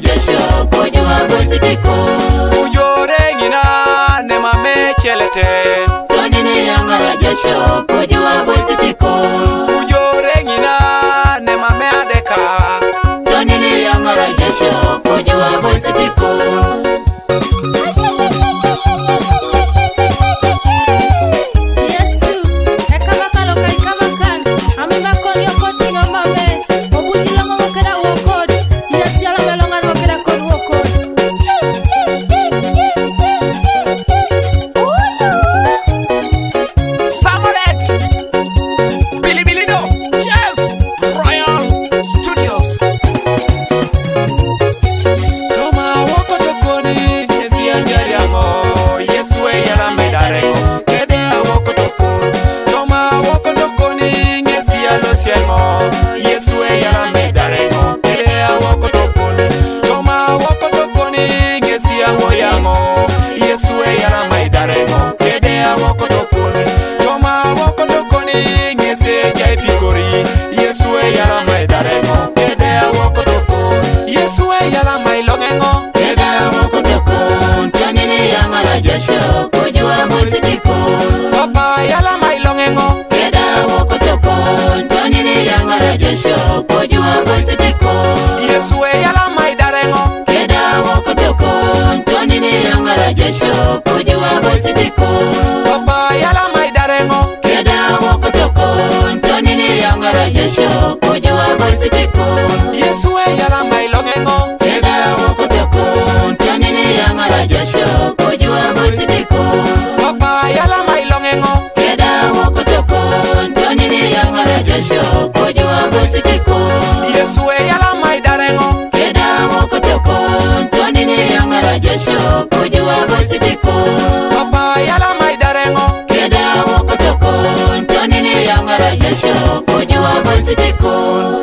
jesho kujua bositiko. Ujore ngina ne mame chelete. Tonini yangara jesho kujua bositiko. Ujore ngina ne mame adeka. Tonini yangara jesho kujua bositiko. Jesho kujua bositiko. Papa yala mailongengo. Keda woko toko. Tonini yangara jesho kujua bositiko. Yesu yala maidarengo. Keda woko toko. Tonini yangara jesho kujua bositiko. Papa yala maidarengo. Keda woko toko. Tonini yangara jesho kujua bositiko. Yesu yala mailongengo. Keda woko toko. Tonini yangara jesho kujua bositiko. Papa yala mailongengo. Keda woko toko. Tonini yangara jesho kujua bositiko. Yesu yala maidarengo. Keda woko toko. Tonini yangara jesho kujua bositiko. Papa yala maidarengo. Keda woko toko. Tonini yangara jesho kujua bositiko.